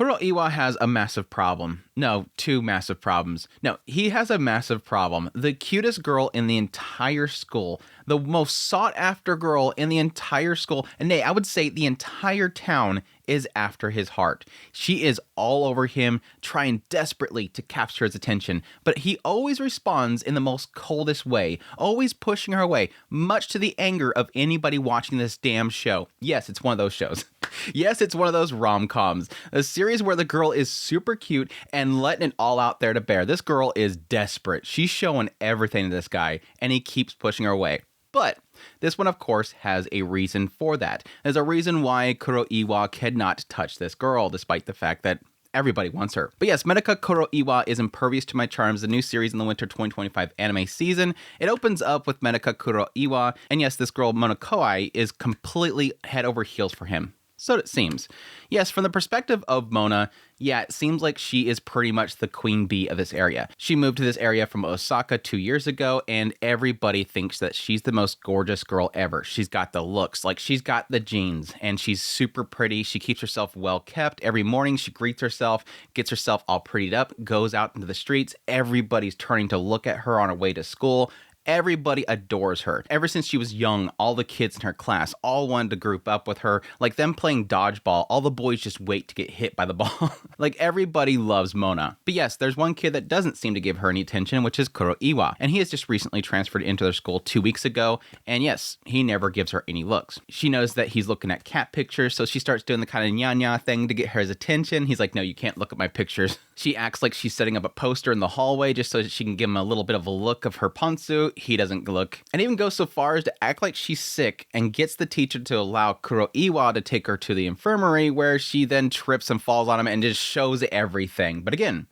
Kuroiwa has a massive problem. No, two massive problems. No, he has a massive problem. The cutest girl in the entire school, the most sought after girl in the entire school, and nay, I would say the entire town is after his heart. She is all over him, trying desperately to capture his attention, but he always responds in the most coldest way, always pushing her away, much to the anger of anybody watching this damn show. Yes, it's one of those shows. Yes, it's one of those rom-coms. A series where the girl is super cute and letting it all out there to bear. This girl is desperate. She's showing everything to this guy, and he keeps pushing her away. But this one, of course, has a reason for that. There's a reason why Kuroiwa cannot touch this girl, despite the fact that everybody wants her. But yes, Medaka Kuroiwa is Impervious to My Charms, the new series in the winter 2025 anime season. It opens up with Medaka Kuroiwa, and yes, this girl, Kawaii, is completely head over heels for him. So it seems. Yes, from the perspective of Mona, yeah, it seems like she is pretty much the queen bee of this area. She moved to this area from Osaka 2 years ago, and everybody thinks that she's the most gorgeous girl ever. She's got the looks, like she's got the genes, and she's super pretty. She keeps herself well kept. Every morning she greets herself, gets herself all prettied up, goes out into the streets. Everybody's turning to look at her on her way to school. Everybody adores her. Ever since she was young, all the kids in her class all wanted to group up with her. Like them playing dodgeball, all the boys just wait to get hit by the ball. Like everybody loves Mona. But yes, there's one kid that doesn't seem to give her any attention, which is Kuroiwa. And he has just recently transferred into their school 2 weeks ago. And yes, he never gives her any looks. She knows that he's looking at cat pictures, so she starts doing the kind of nya-nya thing to get his attention. He's like, no, you can't look at my pictures. She acts like she's setting up a poster in the hallway just so that she can give him a little bit of a look of her pantsu. He doesn't look, and even goes so far as to act like she's sick and gets the teacher to allow Kuroiwa to take her to the infirmary, where she then trips and falls on him and just shows everything. But again,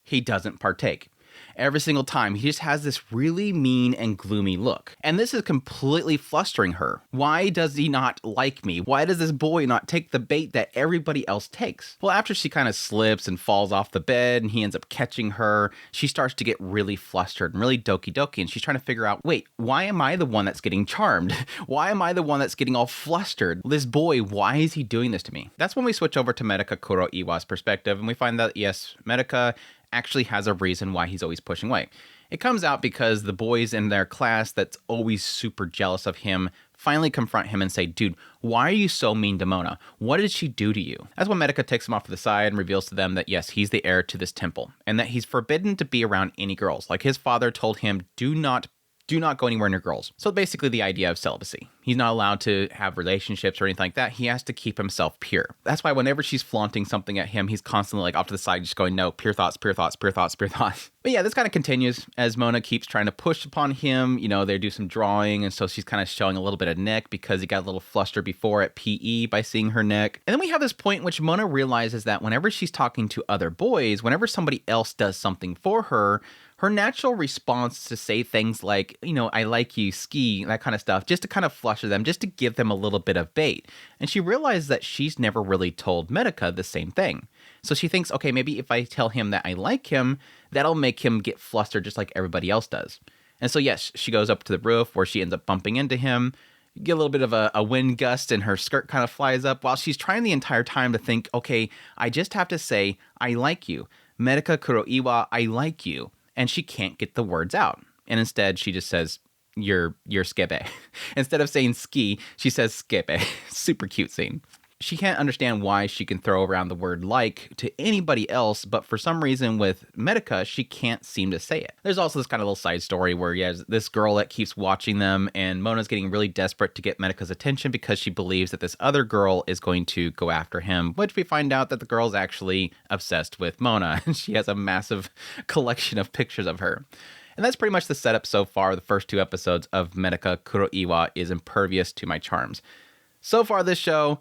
he doesn't partake. Every single time, he just has this really mean and gloomy look. And this is completely flustering her. Why does he not like me? Why does this boy not take the bait that everybody else takes? Well, after she kind of slips and falls off the bed and he ends up catching her, she starts to get really flustered and really doki-doki. And she's trying to figure out, wait, why am I the one that's getting charmed? Why am I the one that's getting all flustered? This boy, why is he doing this to me? That's when we switch over to Medaka Kuroiwa's perspective and we find that, yes, Medaka actually has a reason why he's always pushing away. It comes out because the boys in their class that's always super jealous of him finally confront him and say, dude, why are you so mean to Mona? What did she do to you? That's when Medaka takes him off to the side and reveals to them that, yes, he's the heir to this temple and that he's forbidden to be around any girls. Like his father told him, do not go anywhere near girls. So basically the idea of celibacy. He's not allowed to have relationships or anything like that. He has to keep himself pure. That's why whenever she's flaunting something at him, he's constantly like off to the side, just going, no, pure thoughts, pure thoughts, pure thoughts, pure thoughts. But yeah, this kind of continues as Mona keeps trying to push upon him. You know, they do some drawing. And so she's kind of showing a little bit of neck because he got a little flustered before at PE by seeing her neck. And then we have this point in which Mona realizes that whenever she's talking to other boys, whenever somebody else does something for her, her natural response to say things like, you know, I like you, ski, that kind of stuff, just to kind of fluster them, just to give them a little bit of bait. And she realized that she's never really told Medaka the same thing. So she thinks, okay, maybe if I tell him that I like him, that'll make him get flustered just like everybody else does. And so, yes, she goes up to the roof where she ends up bumping into him. You get a little bit of a wind gust and her skirt kind of flies up while she's trying the entire time to think, okay, I just have to say, I like you. Medaka Kuroiwa, I like you. And she can't get the words out. And instead, she just says, you're skepe. Instead of saying ski, she says skepe. Super cute scene. She can't understand why she can throw around the word like to anybody else, but for some reason with Medaka, she can't seem to say it. There's also this kind of little side story where he has this girl that keeps watching them, and Mona's getting really desperate to get Medaka's attention because she believes that this other girl is going to go after him, which we find out that the girl's actually obsessed with Mona, and she has a massive collection of pictures of her. And that's pretty much the setup so far. The first 2 episodes of Medaka Kuroiwa is Impervious to My Charms. So far this show,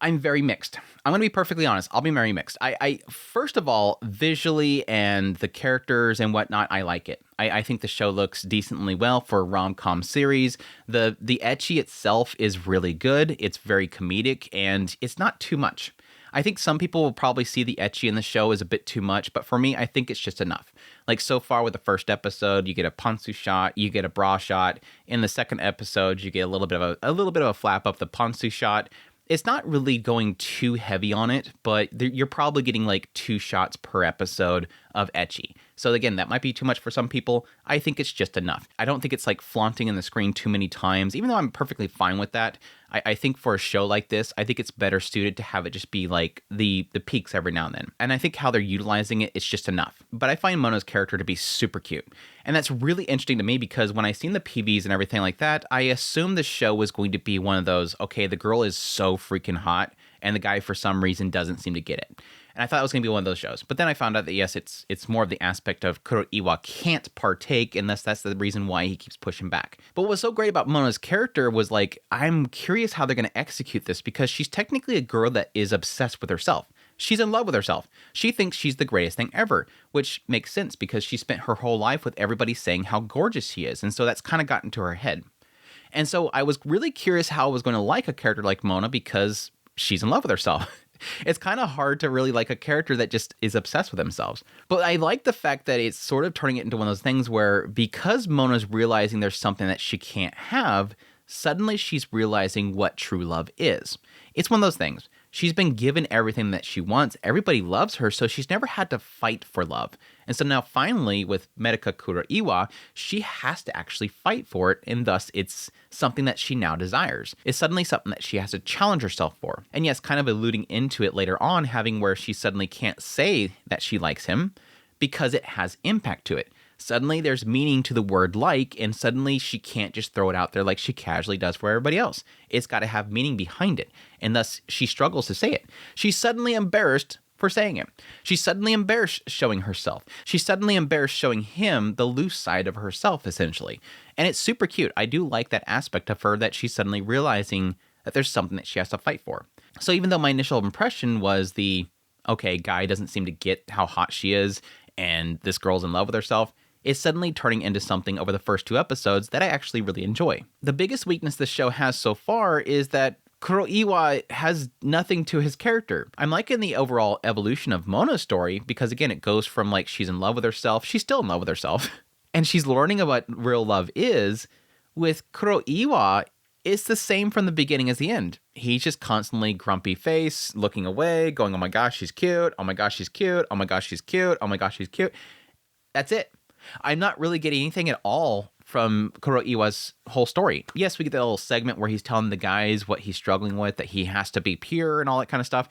I'm very mixed. I'm going to be perfectly honest. I'll be very mixed. I first of all, visually and the characters and whatnot, I like it. I think the show looks decently well for a rom-com series. The ecchi itself is really good. It's very comedic and it's not too much. I think some people will probably see the ecchi in the show as a bit too much, but for me, I think it's just enough. Like so far with the first episode, you get a pantsu shot, you get a bra shot. In the second episode, you get a little bit of a flap up the pantsu shot. It's not really going too heavy on it, but you're probably getting like 2 shots per episode of ecchi. So again, that might be too much for some people. I think it's just enough. I don't think it's like flaunting in the screen too many times, even though I'm perfectly fine with that. I think for a show like this, I think it's better suited to have it just be like the peaks every now and then. And I think how they're utilizing it, it's just enough. But I find Mona's character to be super cute. And that's really interesting to me because when I seen the PVs and everything like that, I assumed the show was going to be one of those, okay, the girl is so freaking hot and the guy for some reason doesn't seem to get it. And I thought it was going to be one of those shows. But then I found out that, yes, it's more of the aspect of Kuroiwa can't partake, and thus that's the reason why he keeps pushing back. But what was so great about Mona's character was, like, I'm curious how they're going to execute this because she's technically a girl that is obsessed with herself. She's in love with herself. She thinks she's the greatest thing ever, which makes sense because she spent her whole life with everybody saying how gorgeous she is. And so that's kind of gotten to her head. And so I was really curious how I was going to like a character like Mona because she's in love with herself. It's kind of hard to really like a character that just is obsessed with themselves. But I like the fact that it's sort of turning it into one of those things where because Mona's realizing there's something that she can't have, suddenly she's realizing what true love is. It's one of those things. She's been given everything that she wants. Everybody loves her, so she's never had to fight for love. And so now finally with Medaka Kuroiwa, she has to actually fight for it, and thus it's something that she now desires. It's suddenly something that she has to challenge herself for. And yes, kind of alluding into it later on, having where she suddenly can't say that she likes him because it has impact to it. Suddenly there's meaning to the word like, and suddenly she can't just throw it out there like she casually does for everybody else. It's got to have meaning behind it, and thus she struggles to say it. She's suddenly embarrassed for saying it. She's suddenly embarrassed showing herself. She's suddenly embarrassed showing him the loose side of herself, essentially. And it's super cute. I do like that aspect of her, that she's suddenly realizing that there's something that she has to fight for. So even though my initial impression was okay, guy doesn't seem to get how hot she is, and this girl's in love with herself, is suddenly turning into something over the first 2 episodes that I actually really enjoy. The biggest weakness this show has so far is that Kuroiwa has nothing to his character. I'm liking the overall evolution of Mona's story because, again, it goes from like she's in love with herself, she's still in love with herself, and she's learning what real love is. With Kuroiwa, it's the same from the beginning as the end. He's just constantly grumpy face, looking away, going, oh my gosh, she's cute, oh my gosh, she's cute, oh my gosh, she's cute, oh my gosh, she's cute. That's it. I'm not really getting anything at all from Kuroiwa's whole story. Yes, we get that little segment where he's telling the guys what he's struggling with, that he has to be pure and all that kind of stuff.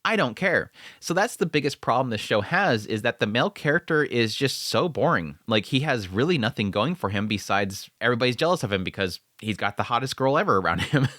I don't care. So that's the biggest problem this show has, is that the male character is just so boring. Like, he has really nothing going for him besides everybody's jealous of him because he's got the hottest girl ever around him.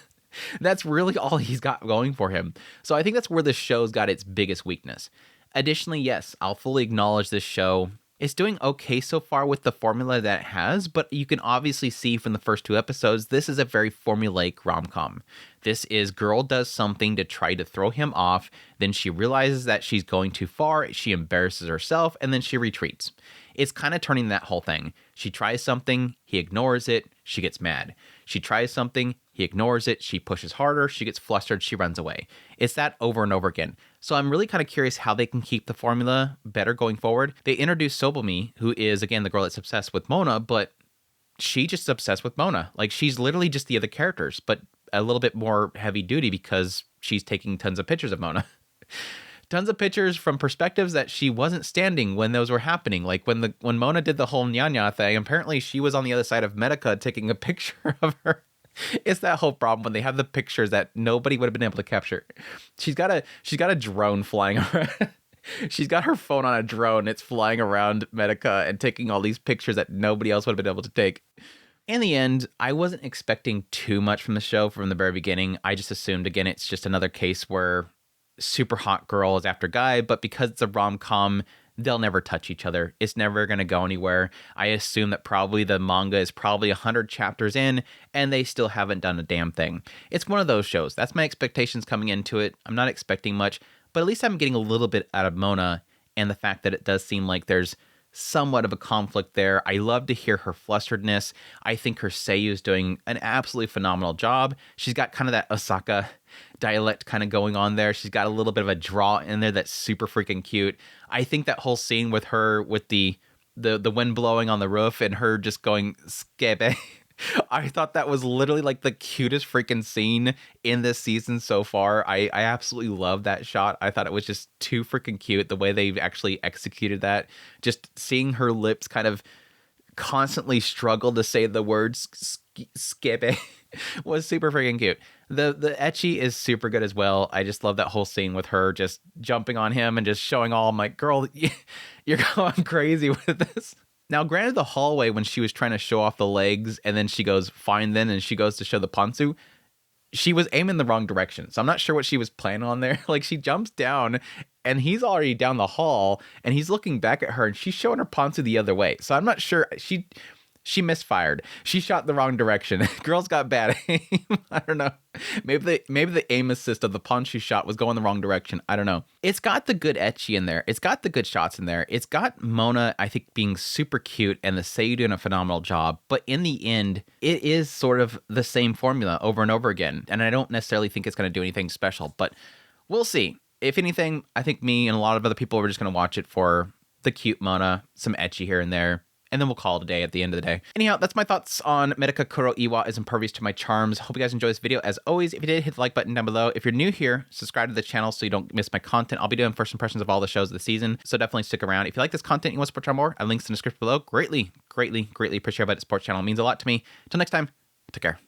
That's really all he's got going for him. So I think that's where this show's got its biggest weakness. Additionally, yes, I'll fully acknowledge this show is doing okay so far with the formula that it has, but you can obviously see from the first 2 episodes, this is a very formulaic rom-com. This is girl does something to try to throw him off, then she realizes that she's going too far, she embarrasses herself, and then she retreats. It's kind of turning that whole thing. She tries something, he ignores it, she gets mad. She tries something, he ignores it, she pushes harder, she gets flustered, she runs away. It's that over and over again. So I'm really kind of curious how they can keep the formula better going forward. They introduced Sobomi, who is, again, the girl that's obsessed with Mona, but she just obsessed with Mona. Like, she's literally just the other characters, but a little bit more heavy duty because she's taking tons of pictures of Mona. Tons of pictures from perspectives that she wasn't standing when those were happening. Like when Mona did the whole nya thing, apparently she was on the other side of Medaka taking a picture of her. It's that whole problem when they have the pictures that nobody would have been able to capture. She's got a drone flying around. She's got her phone on a drone. It's flying around Medaka and taking all these pictures that nobody else would have been able to take. In the end, I wasn't expecting too much from the show from the very beginning. I just assumed, again, it's just another case where super hot girl is after guy, but because it's a rom-com, they'll never touch each other. It's never going to go anywhere. I assume that probably the manga is probably 100 chapters in, and they still haven't done a damn thing. It's one of those shows. That's my expectations coming into it. I'm not expecting much, but at least I'm getting a little bit out of Mona, and the fact that it does seem like there's somewhat of a conflict there. I love to hear her flusteredness. I think her seiyuu is doing an absolutely phenomenal job. She's got kind of that Osaka dialect kind of going on there. She's got a little bit of a draw in there that's super freaking cute. I think that whole scene with her with the wind blowing on the roof and her just going skebe. I thought that was literally like the cutest freaking scene in this season so far. I absolutely love that shot. I thought it was just too freaking cute the way they've actually executed that. Just seeing her lips kind of constantly struggle to say the words skibe was super freaking cute. The ecchi is super good as well. I just love that whole scene with her just jumping on him and just showing all. I'm like, girl, you're going crazy with this. Now, granted, the hallway when she was trying to show off the legs and then she goes, fine then, and she goes to show the pantsu, she was aiming the wrong direction. So I'm not sure what she was planning on there. Like, she jumps down and he's already down the hall and he's looking back at her and she's showing her pantsu the other way. So I'm not sure. She misfired. She shot the wrong direction. Girl's got bad aim. I don't know. Maybe the aim assist of the punch she shot was going the wrong direction. I don't know. It's got the good ecchi in there. It's got the good shots in there. It's got Mona, I think, being super cute and the Seiyu doing a phenomenal job. But in the end, it is sort of the same formula over and over again. And I don't necessarily think it's going to do anything special. But we'll see. If anything, I think me and a lot of other people are just going to watch it for the cute Mona, some ecchi here and there. And then we'll call it a day at the end of the day. Anyhow, that's my thoughts on Medaka Kuroiwa is Impervious to My Charms. Hope you guys enjoyed this video. As always, if you did, hit the like button down below. If you're new here, subscribe to the channel so you don't miss my content. I'll be doing first impressions of all the shows of the season, so definitely stick around. If you like this content and you want to support more, I have links in the description below. Greatly, greatly, greatly appreciate it. Support channel. It means a lot to me. Until next time, take care.